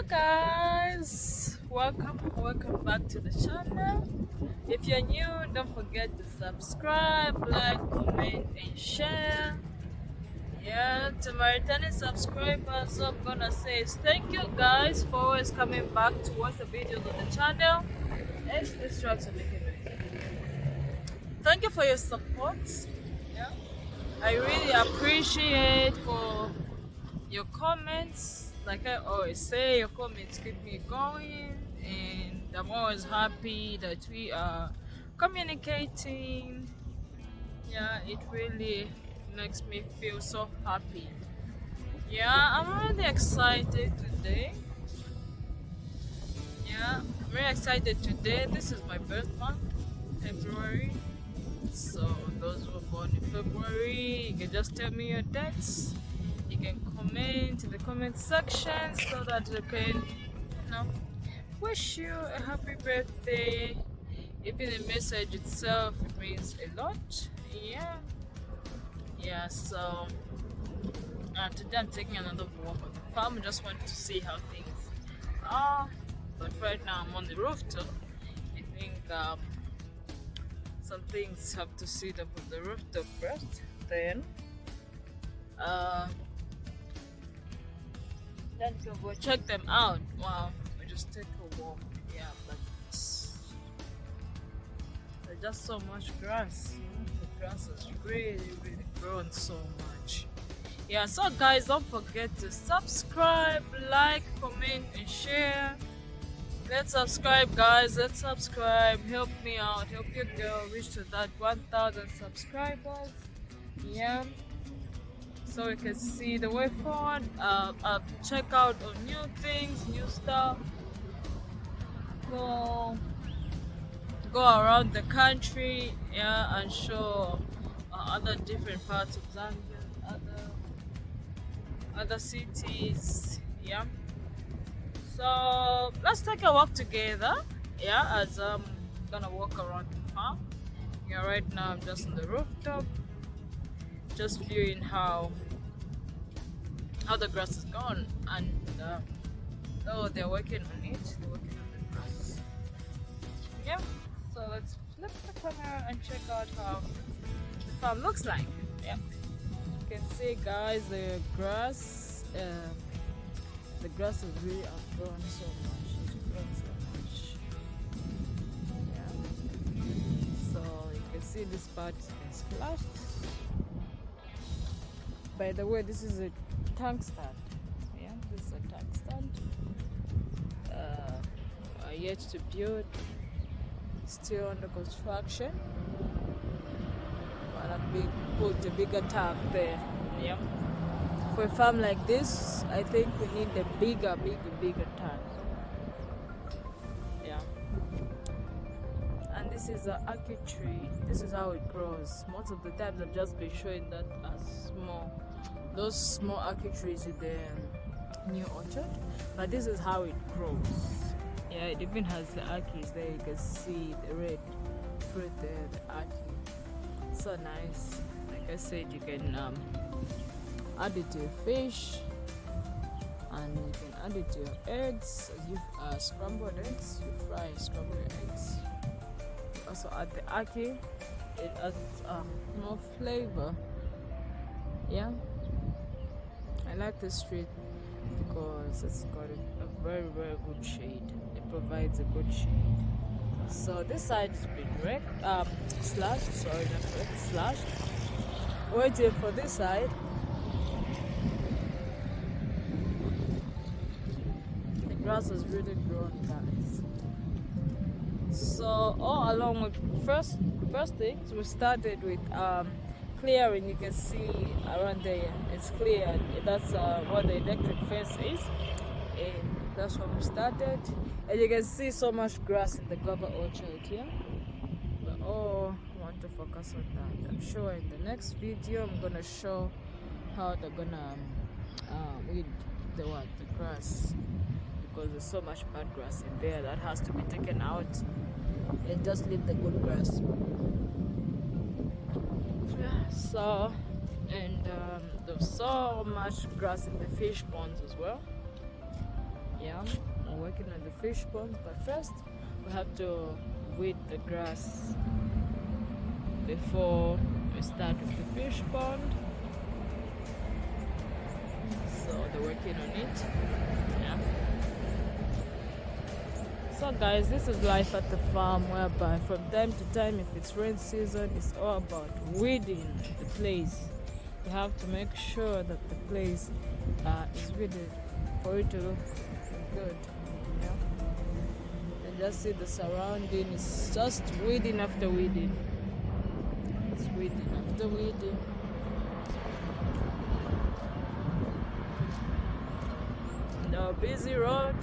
Guys, welcome back to the channel. If you're new, don't forget to subscribe, like, comment and share. Yeah, to my returning subscribers, what I'm gonna say is thank you guys for always coming back to watch the videos on the channel. This trucks are making noise. Thank you for your support. Yeah, I really appreciate for your comments. Like I always say, your comments keep me going, and I'm always happy that we are communicating. Yeah, it really makes me feel so happy. Yeah, I'm really excited today. Yeah, I'm really excited today. This is my birth month, February. So those who were born in February, you can just tell me your dates. You can comment in the comment section so that I can, wish you a happy birthday. Even the message itself, it means a lot. Yeah. So today I'm taking another walk on the farm. Just want to see how things are. But right now I'm on the rooftop. I think some things have to sit up on the rooftop first. Then you can go check them out. Wow, we just take a walk. Yeah, but there's just so much grass. The grass has really grown so much. Yeah, so guys, don't forget to subscribe, like, comment and share. Let's subscribe, guys. Let's subscribe. Help me out. Help your girl reach to that 1,000 subscribers. Yeah. So we can see the way forward. Check out on new things, new stuff. Go around the country, yeah, and show other different parts of Zambia, other cities, yeah. So let's take a walk together, yeah. As I'm gonna walk around the farm. Yeah, right now I'm just on the rooftop, just viewing how the grass is gone, and they're working on it. They're working on the grass. Yeah. So let's flip the camera and check out how the farm looks like. Yeah. You can see, guys, the grass has really outgrown so much. It's grown so much. Yeah. So you can see this part is splashed. By the way, this is a tank stand. Yeah, this is a tank stand. Yet to build, still under construction. Wanna put a bigger tank there. Yeah. For a farm like this, I think we need a bigger tank. Yeah. And this is an ackee tree. This is how it grows. Most of the times I've just been showing that as those small ackee trees in the new orchard, but this is how it grows. Yeah, it even has the ackees there. You can see the red fruit there, the ackee. It's so nice. Like I said, you can add it to your fish, and you can add it to your eggs. You scrambled eggs. You fry scrambled eggs. Also add the ackee. It adds more flavor. Yeah. I like this street because it's got a very good shade. It provides a good shade. So this side has been slashed. Waiting for this side. The grass has really grown, guys. So all along with first things, we started with clearing. You can see around there it's cleared. That's what the electric fence is, and that's where we started. And you can see so much grass in the guava orchard here. But I want to focus on that. I'm sure in the next video I'm gonna show how they're gonna weed the grass, because there's so much bad grass in there that has to be taken out and just leave the good grass. So, and there's so much grass in the fish ponds as well. Yeah, we're working on the fish pond, but first we have to weed the grass before we start with the fish pond. So they're working on it. Yeah. So guys, this is life at the farm, whereby from time to time, if it's rain season, it's all about weeding the place. You have to make sure that the place is weeded for it to look good. Yeah. And just see the surrounding, it's just weeding after weeding. It's weeding after weeding. And our busy road.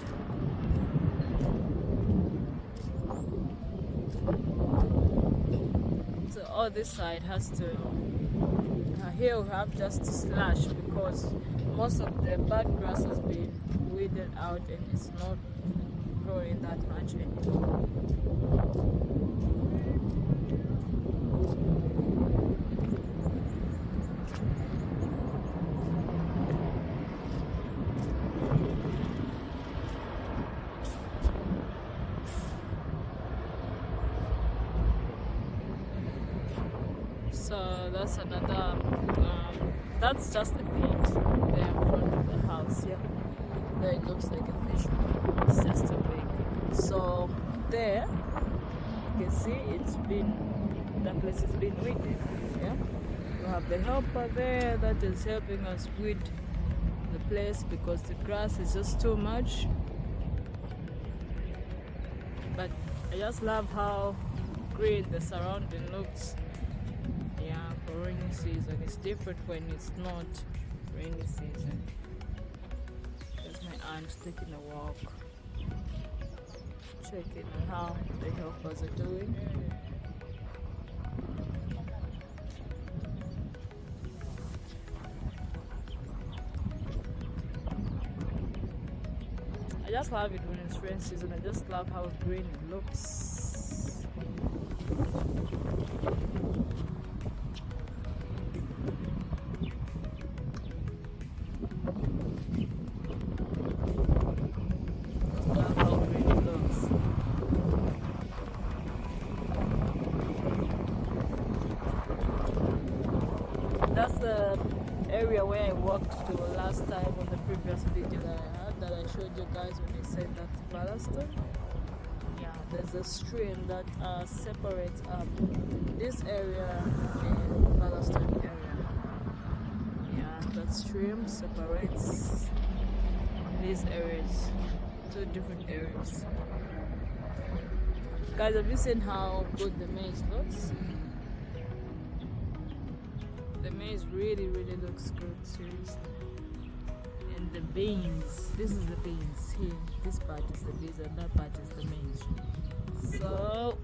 So all this side has to, here we have just to slash, because most of the bad grass has been weeded out and it's not growing that much anymore. So that's another, that's just a pit there in front of the house. Yeah, there it looks like a fish pond. It's just a big. So there you can see that place has been weeded. Yeah, we have the helper there that is helping us weed the place because the grass is just too much. But I just love how green the surrounding looks. Yeah, for rainy season. It's different when it's not rainy season. There's my aunt taking a walk, checking on how the helpers are doing. I just love it when it's rainy season. I just love how green it looks. That's the area where I walked to last time on the previous video that I had, that I showed you guys when I said that's Palestine. Yeah, there's a stream that separates this area and Palestine area. Yeah, that stream separates these areas, two different areas. Guys, have you seen how good the maize looks? The maize really looks good, seriously. And the beans, this is the beans here. This part is the beans and that part is the maize. So,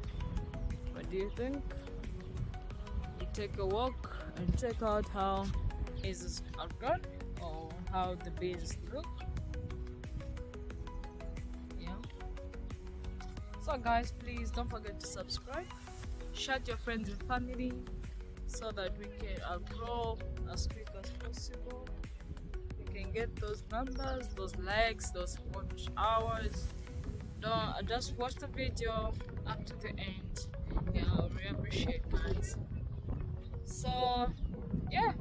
what do you think? We take a walk and check out how maize are grown, or how the beans look. Yeah. So guys, please don't forget to subscribe. Share to your friends and family, so that we can grow as quick as possible. We can get those numbers, those likes, those watch hours. Don't just watch the video up to the end. Yeah, I really appreciate, guys. So yeah,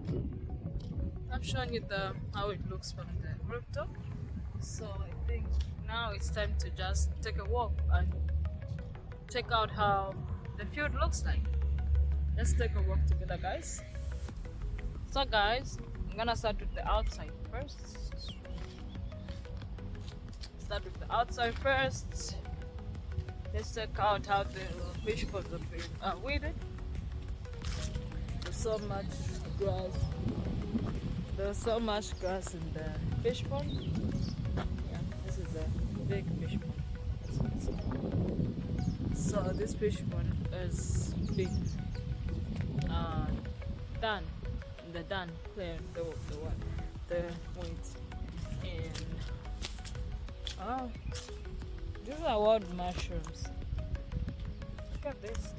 I'm showing you how it looks from the rooftop. So I think now it's time to just take a walk and check out how the field looks like. Let's take a walk together, guys. So guys, I'm gonna start with the outside first. Start with the outside first. Let's check out how the fish ponds are being weeded. There's so much grass. There's so much grass in the fish pond. Yeah, this is a big fish pond. So this fish pond is big. Done clear the weight, and these are wild mushrooms. Look at this.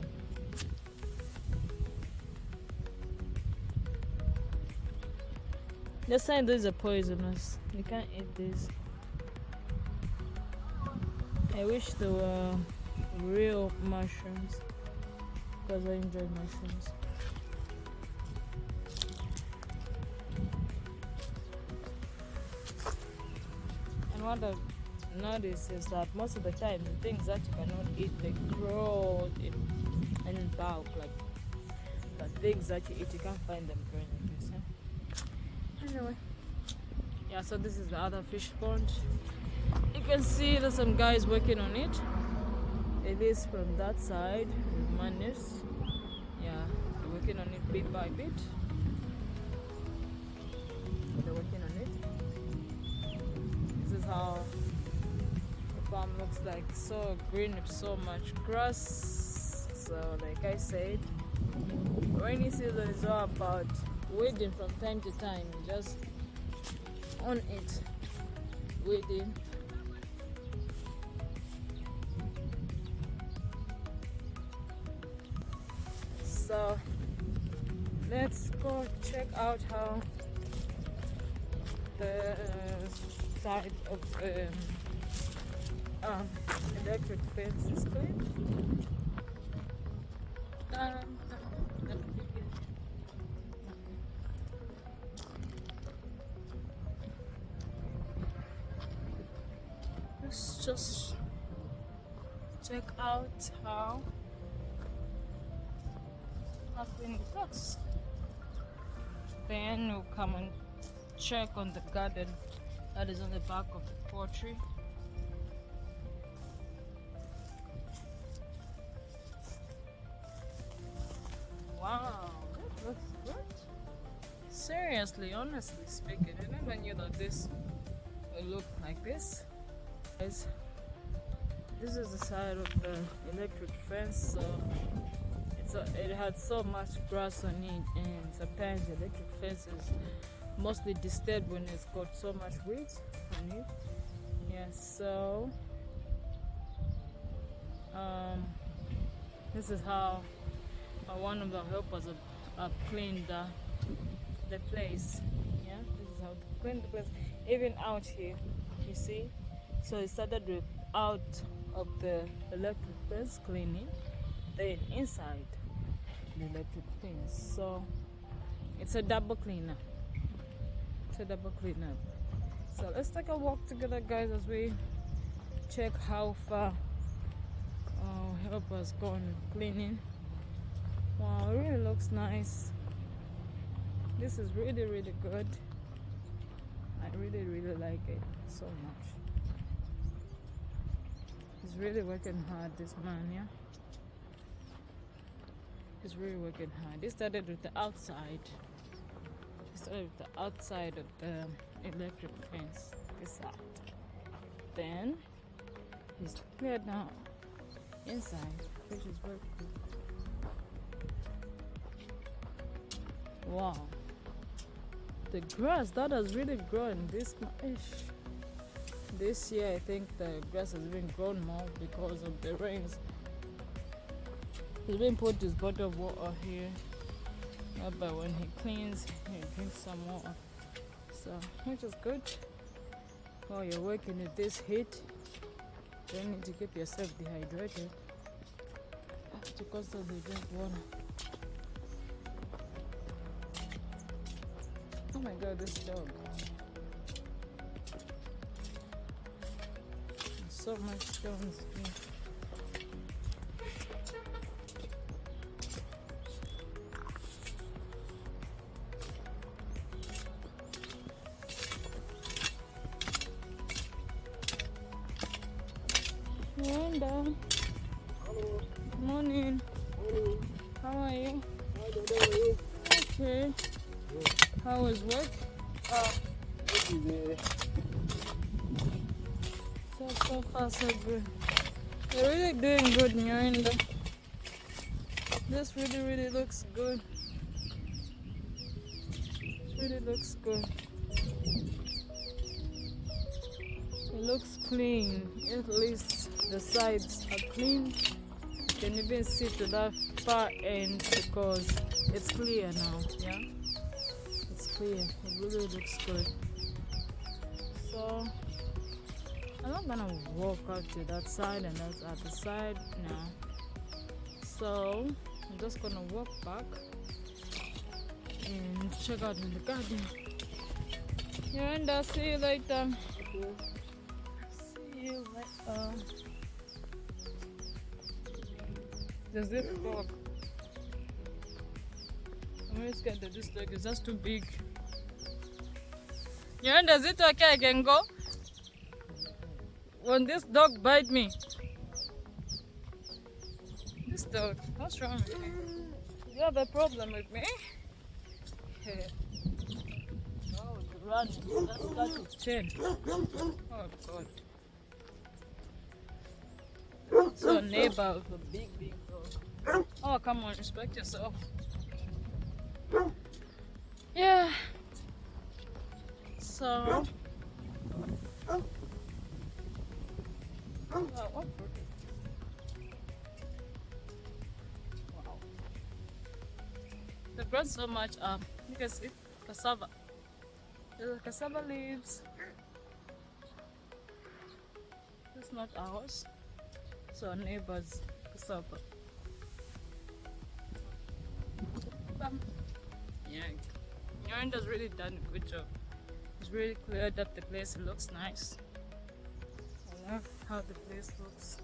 They're saying these are poisonous. You can't eat these. I wish there were real mushrooms because I enjoy mushrooms. And what I've noticed is that most of the time the things that you cannot eat, they grow in bulk. Like the things that you eat, you can't find them growing like this. Anyway, yeah, so this is the other fish pond. You can see there's some guys working on it. It is from that side with Manus. Yeah, they're working on it bit by bit. They're working on it. This is how the farm looks like. So green with so much grass. So like I said, rainy season is all about weeding from time to time. Just on it, weeding. So let's go check out how the side of the electric fence is clean. Let's just check out how clean it looks. Then we'll come and check on the garden that is on the back of the poultry. Wow, that looks good. Seriously, honestly speaking, I never knew that this would look like this. Guys, this is the side of the electric fence, so it had so much grass on it, and sometimes the electric fence is mostly disturbed when it's got so much weeds on it. Yeah, so this is how one of the helpers have cleaned the place. Yeah, this is how they cleaned the place. Even out here, you see. So it started with out of the electric fence cleaning, then inside the electric fence. So it's a double cleanup. It's a double cleanup. So let's take a walk together, guys, as we check how far helper's gone cleaning. Wow, it really looks nice. This is really, really good. I really, really like it so much. He's really working hard, this man, yeah? He's really working hard. He started with the outside. He started with the outside of the electric fence, this side. Then he's cleared now inside, which is very cool. Wow. The grass that has really grown this much. This year I think the grass has been grown more because of the rains. He's been put his bottle of water here, but when he cleans he drinks some water, so which is good. While you're working with this heat, you don't need to keep yourself dehydrated. You have to constantly drink water. Oh my god, this dog. There's so much stones here. Linda. Hello. Morning. Hello. How are you? Hi, Dad, how are you? Okay. Good. How was work? This is So far so good. You're really doing good, Miranda. This really, really looks good. It really looks good. It looks clean. At least the sides are clean. You can even see to that far end because it's clear now. Yeah, it's clear. It really looks good. So I'm not gonna walk out to that side and that's at the side now. So I'm just gonna walk back and check out in the garden. Yeah, and I'll see you later. Okay. See you later. There's this dog. I'm really scared that this dog is just too big. Yeah, and is it okay I can go? When this dog bite me. This dog, what's wrong with me? You have a problem with me? Oh, it's running. Let's start its chain. Oh, God. So, a neighbor with a big, big dog. Oh, come on, respect yourself. Yeah. So. Wow, what fruit is this? Wow. They've grown so much. You can see cassava. There's cassava leaves. It's not ours. So our neighbor's cassava. Yeah. Yorinda's really done a good job. It's really cleared up the place. It looks nice. I love how the place looks.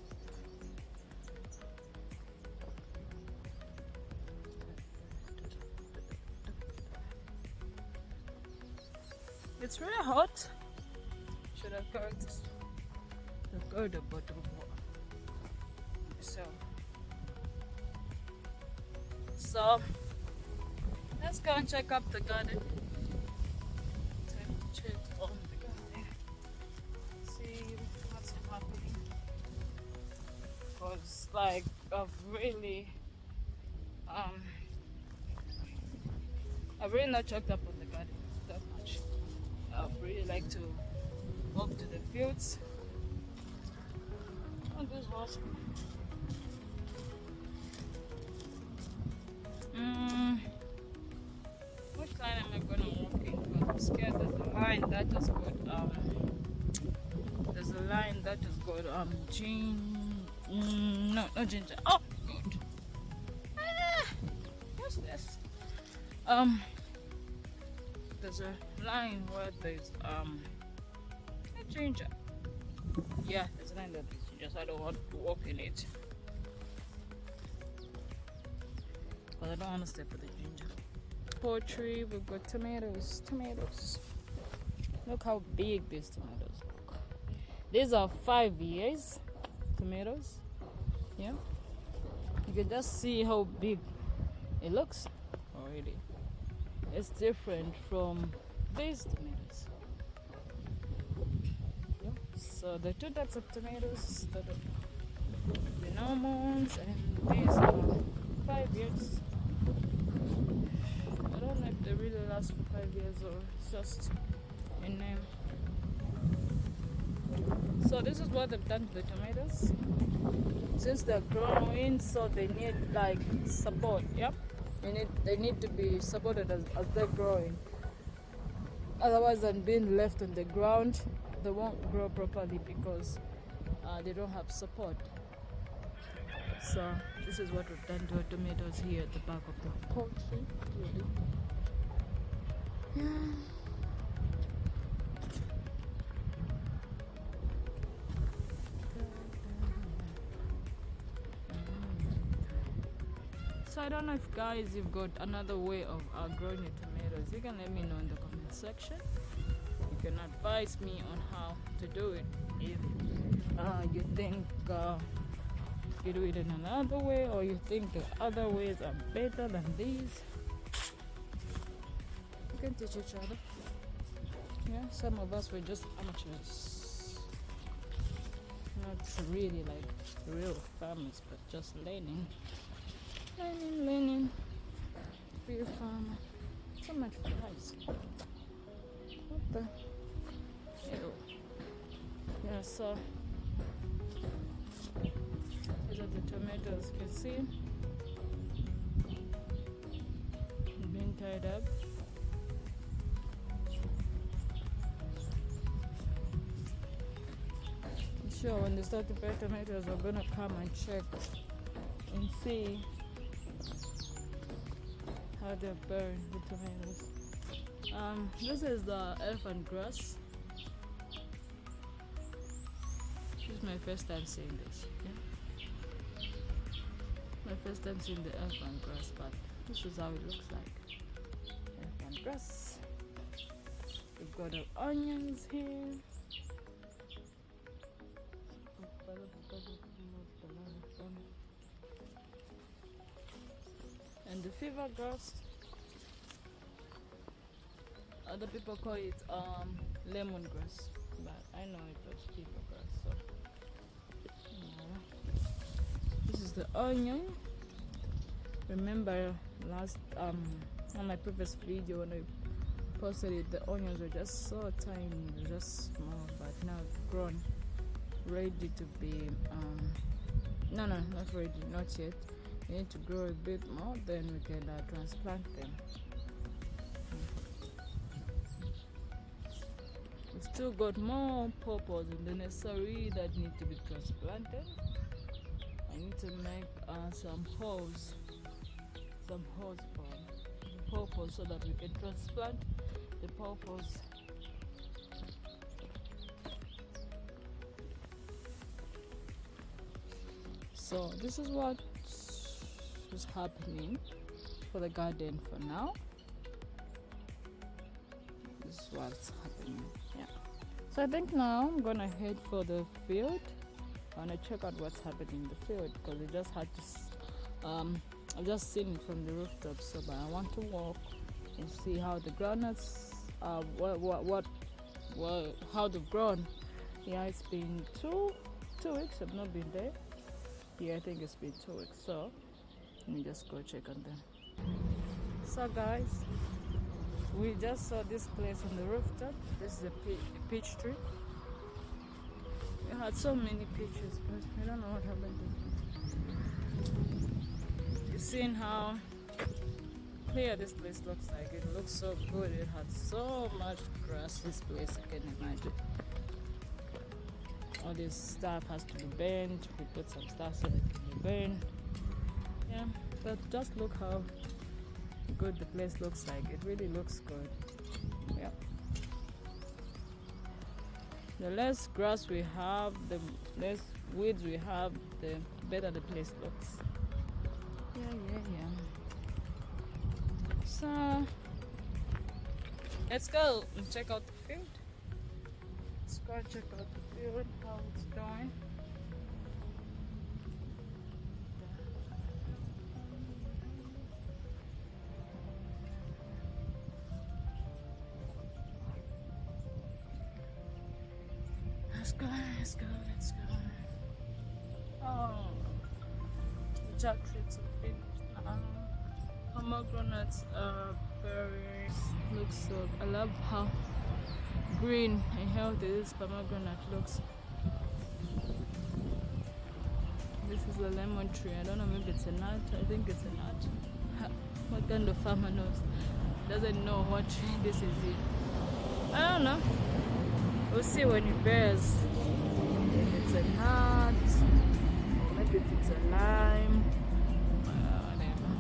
It's really hot. Should have carried this. I've carried a bottle of water. So let's go and check up the garden. Time to check on the garden. See what's happening. Because like I've really not checked up on the garden that much. I'd really like to walk to the fields. And this was which line am I gonna walk in? Because I'm scared there's a line that just got no, not ginger. Oh good. What's this? There's a line where there's a ginger. Yeah, there's a line that there's ginger, so I don't want to walk in it. But I don't want to step with the ginger. Poultry, we've got tomatoes. Look how big these tomatoes look. These are 5 years tomatoes. Yeah. You can just see how big it looks already. It's different from these tomatoes. Yeah. So the two types of tomatoes, the normal ones, and these are 5 years. I don't know if they really last for 5 years or it's just a name. So this is what they've done to the tomatoes. Since they're growing, so they need like support. Yep. They need to be supported as they're growing. Otherwise than being left on the ground, they won't grow properly because they don't have support. So this is what we've done to our tomatoes here at the back of the poultry. Really. Yeah. So I don't know if guys you've got another way of growing your tomatoes. You can let me know in the comment section. You can advise me on how to do it if you think you do it in another way, or you think the other ways are better than these. You can teach each other. Yeah, some of us were just amateurs, not really like real farmers, but just learning. Be a farmer. So much flies. What the? Ew. Yeah, so these are the tomatoes. You can see being tied up. sure when they start to bear tomatoes, we're gonna come and check and see how they're bearing the tomatoes. This is the elephant grass. This is my first time seeing this. Yeah? My first time seeing the elephant grass, but this is how it looks like. Elephant grass. We've got our onions here. And the fever grass. Other people call it lemongrass, but I know it was fever grass. So yeah. This is the onion. Remember last on my previous video when I posted it, the onions were just so tiny, just small, but now it's grown, ready to be no, not ready, not yet. We need to grow a bit more, then we can transplant them. We've still got more pawpaws in the nursery that need to be transplanted. I need to make some holes for the pawpaws so that we can transplant the pawpaws. So this is what is happening for the garden for now. This is what's happening. Yeah. So I think now I'm gonna head for the field. I wanna check out what's happening in the field because we just had to. I've just seen it from the rooftop, so but I want to walk and see how the groundnuts how they've grown. Yeah, it's been two weeks. I've not been there. Yeah, I think it's been 2 weeks. So let me just go check on them. So guys, we just saw this place on the rooftop. This is a peach tree. We had so many peaches, but I don't know what happened to them. You've seen how clear this place looks like. It looks so good. It had so much grass, this place, I can imagine. All this stuff has to be burned. We put some stuff so that it can be burned. Yeah, but just look how good the place looks like. It really looks good. Yeah. The less grass we have, the less weeds we have, the better the place looks. Yeah. So let's go and check out the field. Let's go check out the field, how it's going. Let's go. Oh, jackfruits are finished. Pomegranates are berries. Looks so. I love how green and healthy this pomegranate looks. This is a lemon tree. I don't know, maybe it's a nut. I think it's a nut. What kind of farmer knows? Doesn't know what tree this is in. I don't know. We'll see when it bears. If it's a nut, maybe if it's a lime, whatever.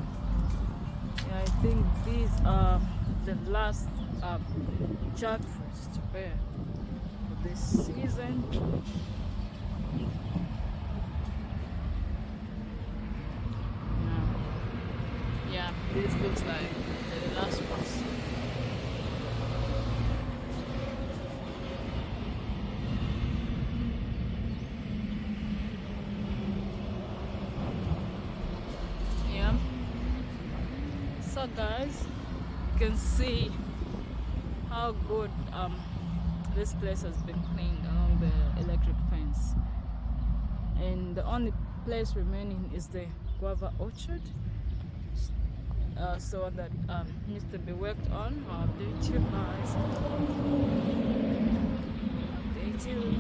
Yeah, I think these are the last jackfruits to bear for this season. Yeah, this looks like the last ones. So guys, you can see how good this place has been cleaned along the electric fence, and the only place remaining is the guava orchard, so that needs to be worked on. I'll update you guys. Update you.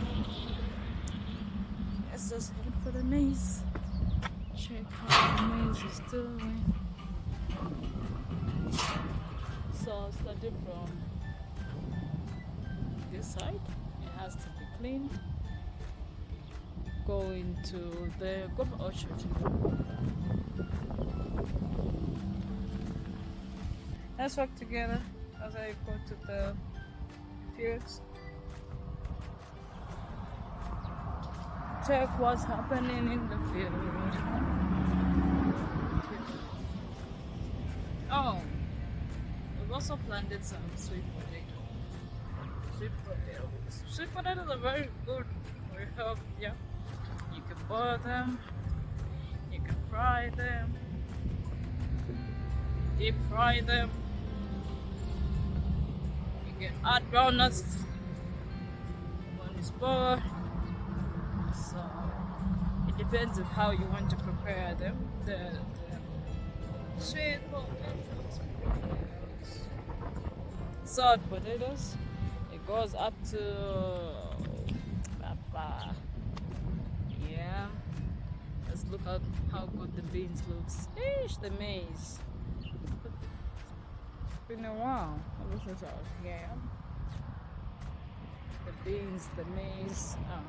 Let's just head for the maize. Check how the maize is doing. So starting from this side, it has to be cleaned. going to the government orchard. Let's walk together as I go to the fields. Check what's happening in the field. Oh, we've also planted some sweet potatoes. Sweet potatoes are very good for your health, yeah. You can boil them, you can fry them, deep fry them. You can add groundnuts when it's boiled. So it depends on how you want to prepare them. The sweet potatoes, salt potatoes, it goes up to yeah. Let's look at how good the beans looks. Eesh, the maize. It's been a while. Yeah. The beans, the maize. Oh.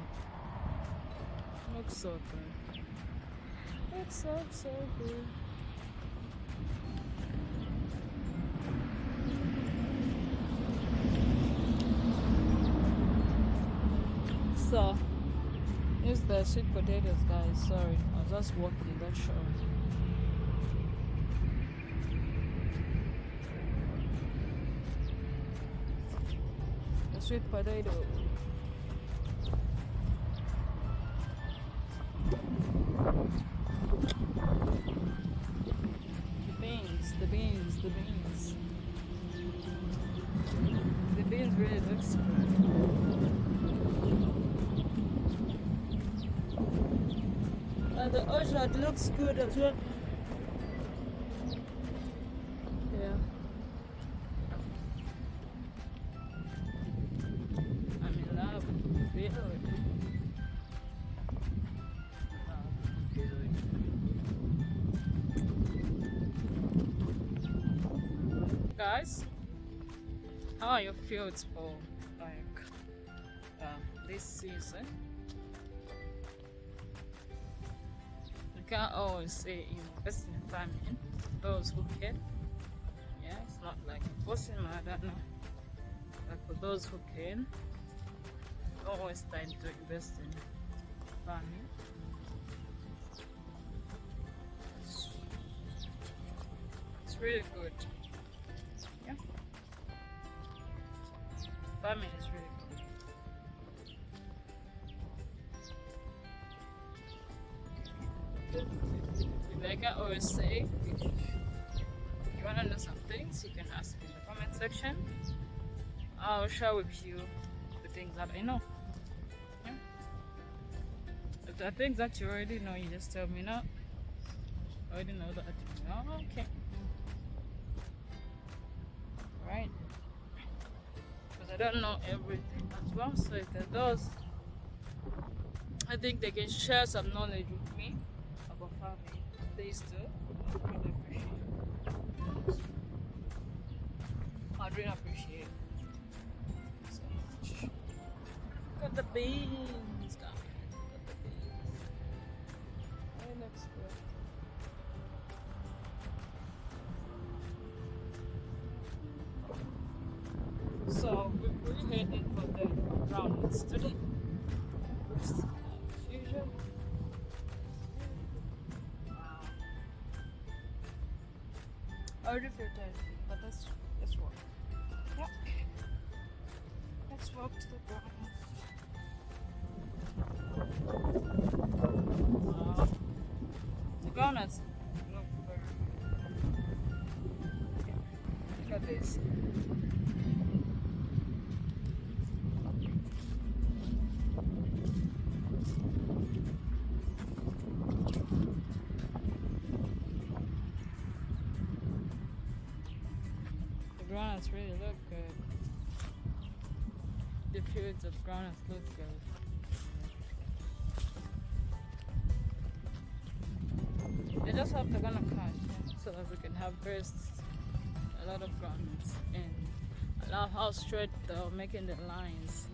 Looks so good. Looks so good. So, here's the sweet potatoes, guys. Sorry, I was just walking that short. The sweet potato. The beans. The beans really looks good. And the orchard looks good as well. Yeah. I'm in love with field. Guys, how are your fields for like this season? You can't always say invest in farming. Those who can, yeah, it's not like forcing. I don't know. Like for those who can, always time to invest in farming. It's really good. Yeah. Farming is really good. Like I always say, if you want to know some things, you can ask in the comment section. I'll share with you the things that I know. Yeah. If there are things that you already know, you just tell me now. I already know that. Oh, okay. Right? Because I don't know everything as well, so if there does, I think they can share some knowledge with me about farming. Please do. I'd really appreciate it. I'd really appreciate it so much. Got the beans, guys. Got the beans. It looks good. So we're heading for the groundnuts today. First, fusion. Wow. I already feel tired, but let's walk. Yeah. Let's walk to the groundnuts. Wow. The groundnuts look very good. Look at this. Groundnuts really look good. The fields of groundnuts look good. They just have to gonna catch so that we can harvest a lot of groundnuts and I love how straight they're making the lines.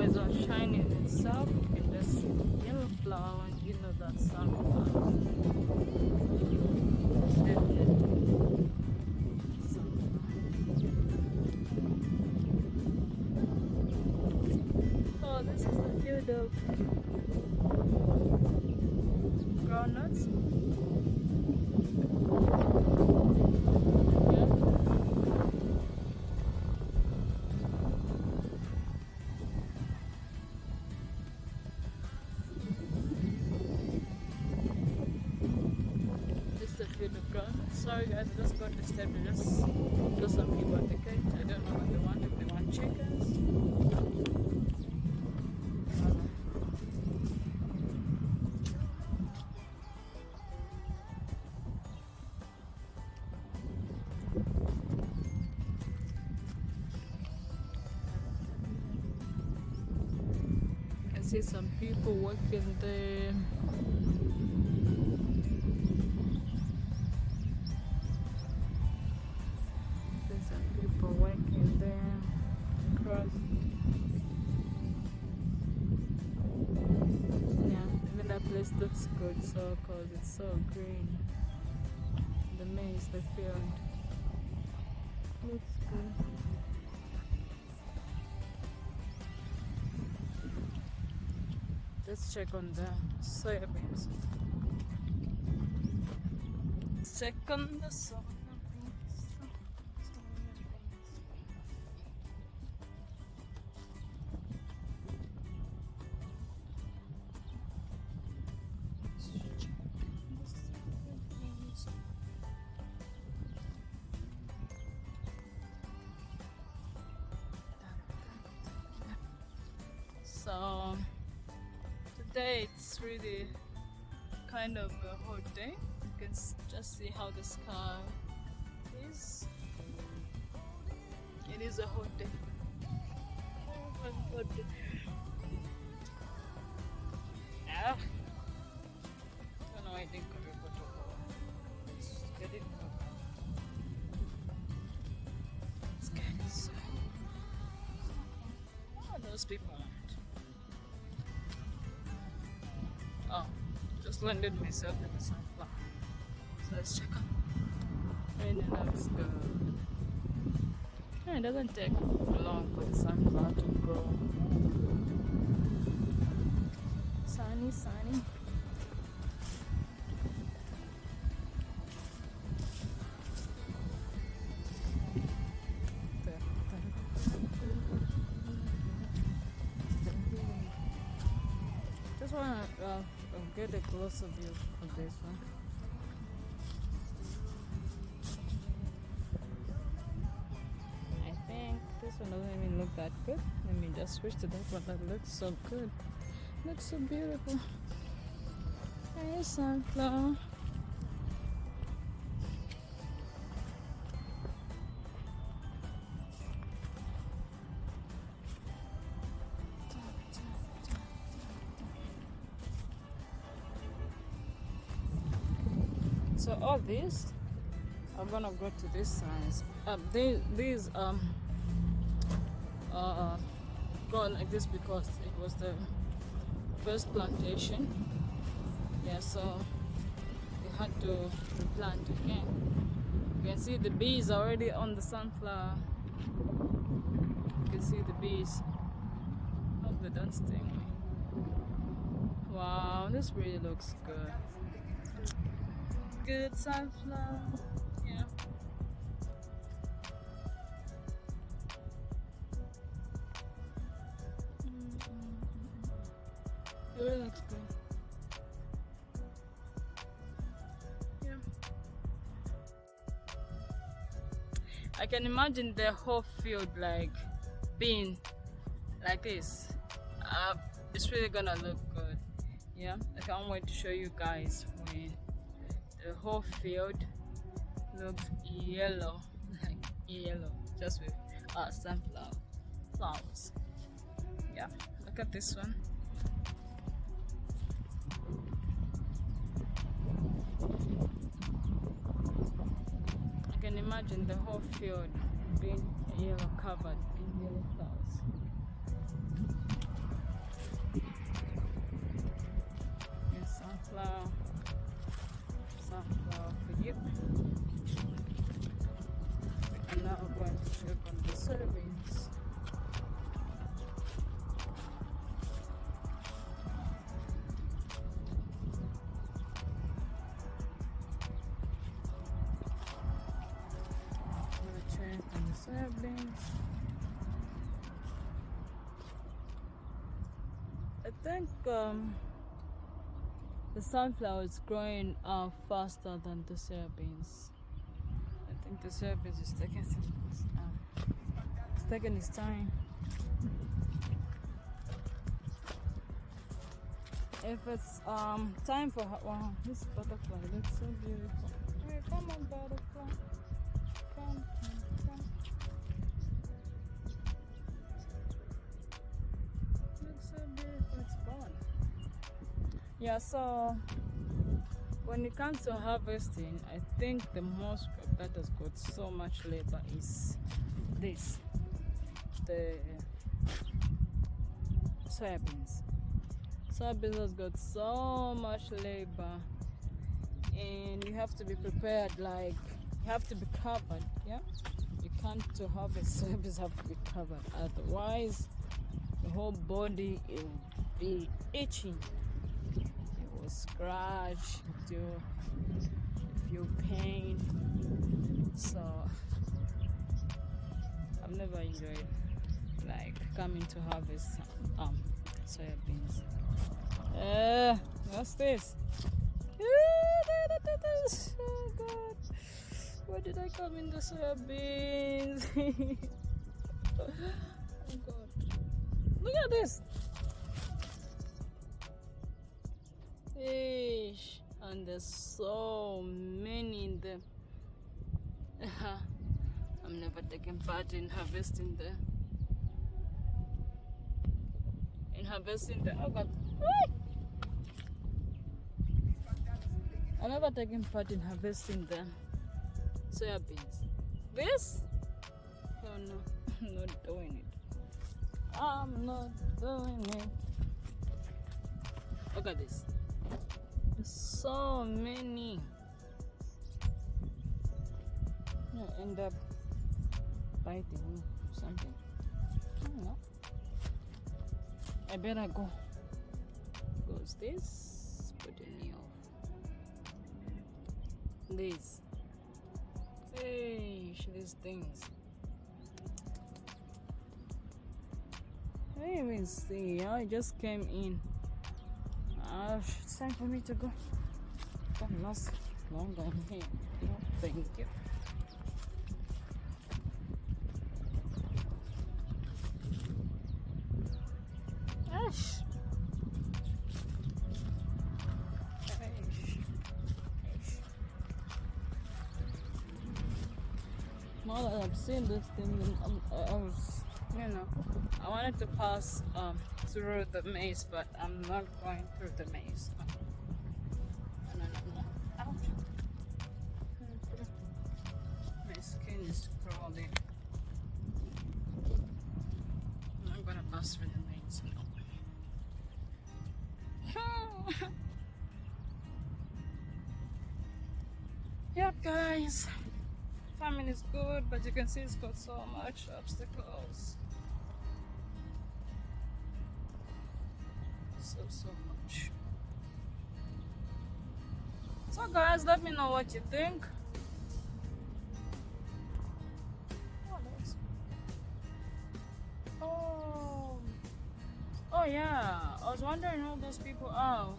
is not shining itself. You can just see the yellow flower and you know that's sunflower. Definitely sunflower. Oh, this is the field of groundnuts. Sorry guys, I just got this step to just do some people at the gate. I don't know what they want, if they want chickens. I can see some people working there. Working there across, yeah, even that place looks good, so cause it's so green. The maize, the field looks good. Let's check on the soybeans. Check on the soybeans. So today it's really kind of a hot day. You can just see how the sky is. It is a hot day. Yeah. I don't know why I didn't go to get it. It's getting so. What are those people? Oh, just landed myself in the sunflower. So let's check out. Really looks good. Yeah, it doesn't take long for the sunflower to grow. Sunny, sunny. Just wanna get a closer view of this one. I think this one doesn't even look that good. Let me just switch to that one. That looks so good. Looks so beautiful. Hey, sunflower. So all these are gonna go to this size. These grown like this because it was the first plantation. Yeah, so they had to replant again. You can see the bees already on the sunflower. You can see the bees. Hope they don't sting me. Wow, this really looks good. Good sunflower. Yeah. It really looks good. Yeah. I can imagine the whole field like being like this. It's really gonna look good. Yeah. I can't wait to show you guys when the whole field looks yellow, like yellow, just with sunflower flowers. Yeah, look at this one. I can imagine the whole field being yellow, covered in yellow flowers. soybeans. I think the sunflower is growing faster than the soybeans. I think the soybeans is taking it's taking its time. If it's time for wow, this butterfly looks so beautiful. Hey, come on, butterfly. Come. Looks so beautiful. It's gone. Yeah, so when it comes to harvesting, I think the most crop that has got so much labor is this, the soybeans. Soybeans has got so much labor, and you have to be prepared, like you have to be covered. Yeah, you can't to harvest soybeans, have to be covered, otherwise the whole body it will be itching, it will scratch, it will feel pain. So I've never enjoyed like coming to harvest soybeans. What's this? Oh god, why did I come in the soybeans? Oh god, look at this. Ish. And there's so many in them. I'm never taking part in harvesting the oh god. I'm never taking part in harvesting the soybeans. This? Oh no, I'm not doing it. I'm not doing it. Look at this. There's so many. You'll end up biting me or something. I don't know. I better go. Close this. Put it in these. Hey, these things. I didn't even see. I just came in. It's time for me to go. Don't last longer in here. No, thank you. Ash. Now that I've seen this thing, I was, I wanted to pass through the maze, but I'm not going through the maze. No. Ouch. My skin is crawling. I'm not gonna pass through the maze, no. Yep, guys. Farming is good, but you can see it's got so much obstacles. So much. So guys, let me know what you think. Oh yeah, I was wondering who those people are.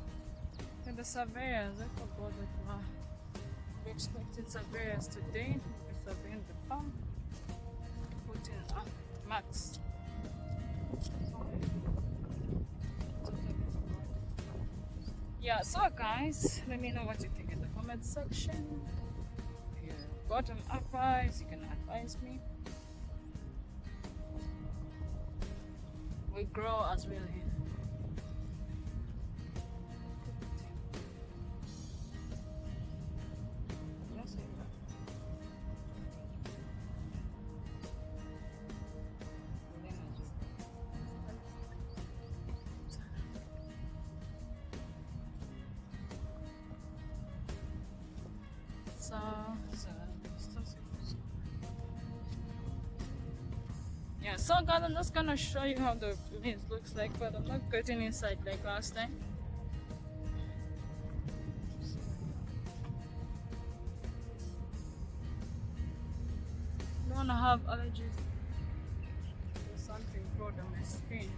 They're the surveyors. I forgot that we expected surveyors today. We're surveying the farm. Put in max. Yeah, so guys, let me know what you think in the comment section. If you've got an advice, you can advise me. We grow as we live. Yeah, so guys, I'm just gonna show you how the maze looks like, but I'm not getting inside like last time. Don't wanna have allergies. fraud on my screen.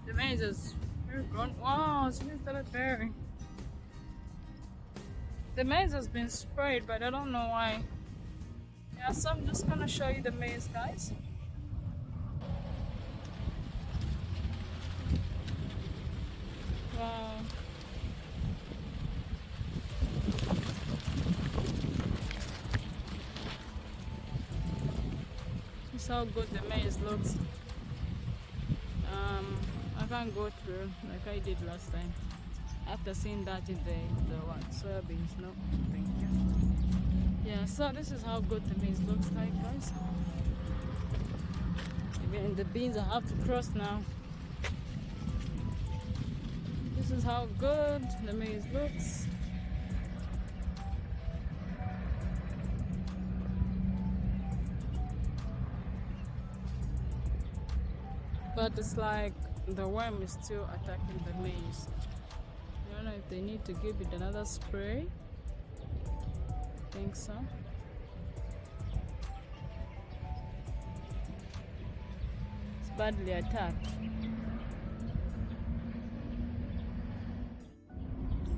The maize is very grown. Wow, it's been started bearing. The maize has been sprayed, but I don't know why. Yeah, so I'm just gonna show you the maize, guys. Wow. This is how good the maize looks. I can't go through like I did last time. After seeing that in the what, soybeans, no, thank you. Yeah, so this is how good the maize looks like, guys. Even the beans I have to cross now. This is how good the maize looks. But it's like the worm is still attacking the maize. I don't know if they need to give it another spray. I think so. It's badly attacked.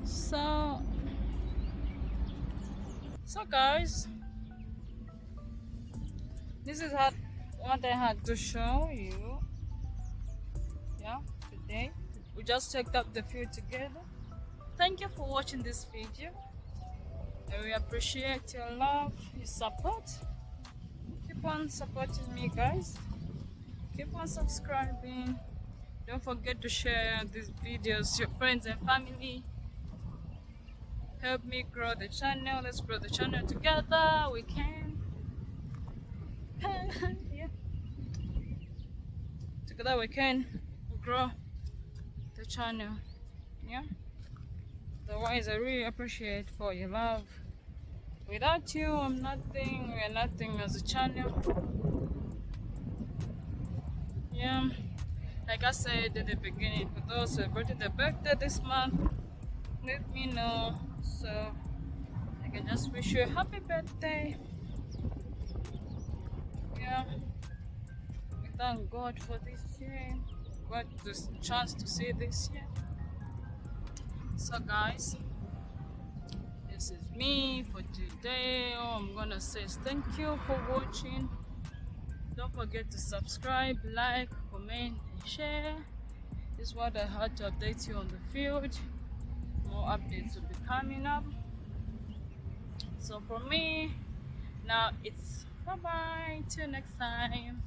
So guys, this is what I had to show you. Yeah, today we just checked out the field together. Thank you for watching this video. We appreciate your love, your support. Keep on supporting me, guys. Keep on subscribing. Don't forget to share these videos to your friends and family. Help me grow the channel. Let's grow the channel together. We can. Yeah. Together we can grow the channel. Yeah. Otherwise, I really appreciate for your love. Without you, I'm nothing. We are nothing as a channel. Yeah. Like I said at the beginning, for those celebrating their birthday this month, let me know so I can just wish you a happy birthday. Yeah. We thank God for this year. Got this chance to see this year. So guys, this is me for today. All I'm gonna say is thank you for watching. Don't forget to subscribe, like, comment, and share. This is what I had to update you on the field. More updates will be coming up. So for me, now it's bye bye. Till next time.